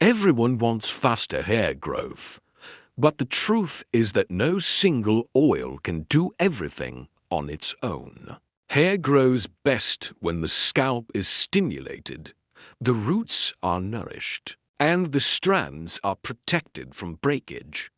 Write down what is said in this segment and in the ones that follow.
Everyone wants faster hair growth, but the truth is that no single oil can do everything on its own. Hair grows best when the scalp is stimulated, the roots are nourished, and the strands are protected from breakage.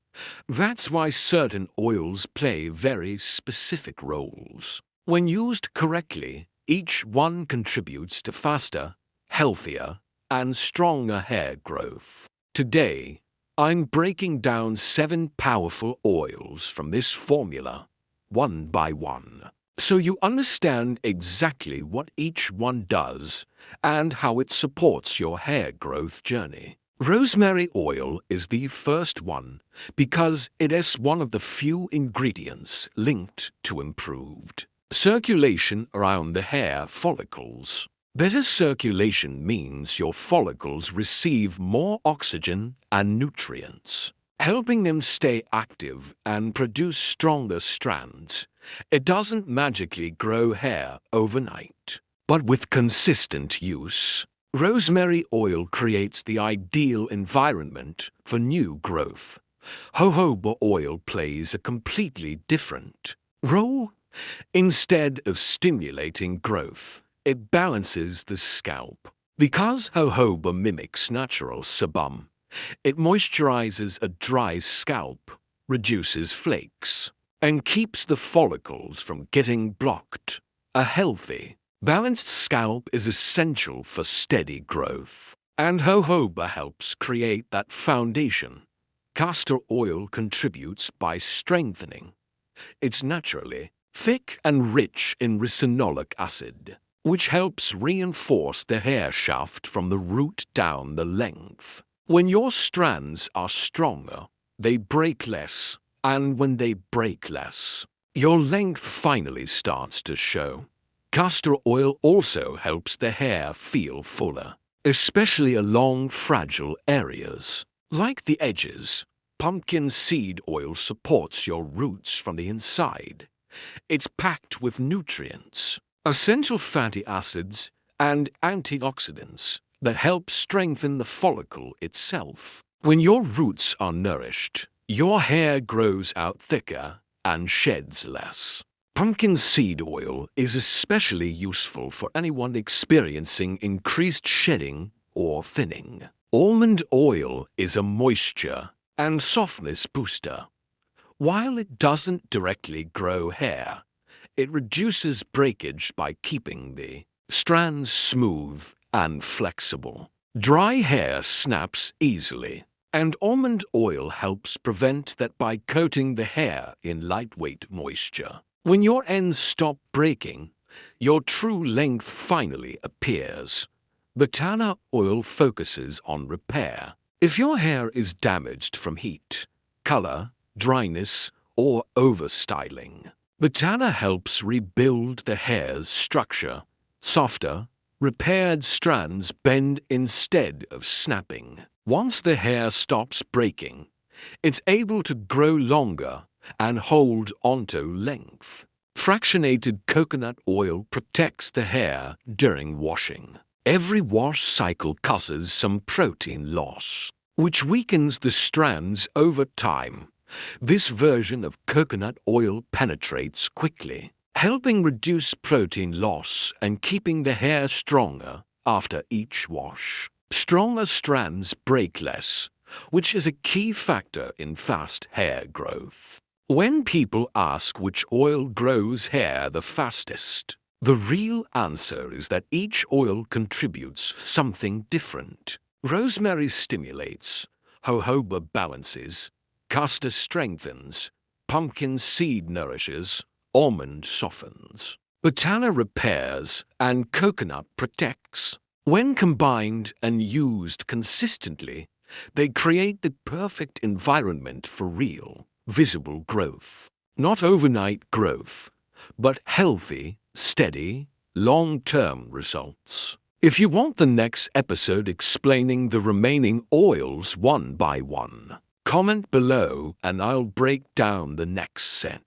That's why certain oils play very specific roles. When used correctly, each one contributes to faster, healthier, and stronger hair growth. Today, I'm breaking down 7 powerful oils from this formula, one by one, so you understand exactly what each one does and how it supports your hair growth journey. Rosemary oil is the first one because it is one of the few ingredients linked to improved circulation around the hair follicles. Better circulation means your follicles receive more oxygen and nutrients, helping them stay active and produce stronger strands. It doesn't magically grow hair overnight, but with consistent use, rosemary oil creates the ideal environment for new growth. Jojoba oil plays a completely different role. Instead of stimulating growth, it balances the scalp. Because jojoba mimics natural sebum, it moisturizes a dry scalp, reduces flakes, and keeps the follicles from getting blocked. A healthy, balanced scalp is essential for steady growth, and jojoba helps create that foundation. Castor oil contributes by strengthening. It's naturally thick and rich in ricinoleic acid, which helps reinforce the hair shaft from the root down the length. When your strands are stronger, they break less, and when they break less, your length finally starts to show. Castor oil also helps the hair feel fuller, especially along fragile areas. Like the edges, pumpkin seed oil supports your roots from the inside. It's packed with nutrients, essential fatty acids, and antioxidants that help strengthen the follicle itself. When your roots are nourished, your hair grows out thicker and sheds less. Pumpkin seed oil is especially useful for anyone experiencing increased shedding or thinning. Almond oil is a moisture and softness booster. While it doesn't directly grow hair, it reduces breakage by keeping the strands smooth and flexible. Dry hair snaps easily, and almond oil helps prevent that by coating the hair in lightweight moisture. When your ends stop breaking, your true length finally appears. Batana oil focuses on repair. If your hair is damaged from heat, color, dryness, or overstyling, batana helps rebuild the hair's structure. Softer, repaired strands bend instead of snapping. Once the hair stops breaking, it's able to grow longer and hold onto length. Fractionated coconut oil protects the hair during washing. Every wash cycle causes some protein loss, which weakens the strands over time. This version of coconut oil penetrates quickly, helping reduce protein loss and keeping the hair stronger after each wash. Stronger strands break less, which is a key factor in fast hair growth. When people ask which oil grows hair the fastest, the real answer is that each oil contributes something different. Rosemary stimulates, jojoba balances, castor strengthens, pumpkin seed nourishes, almond softens, batana repairs, and coconut protects. When combined and used consistently, they create the perfect environment for real, visible growth. Not overnight growth, but healthy, steady, long-term results. If you want the next episode explaining the remaining oils one by one, comment below and I'll break down the next set.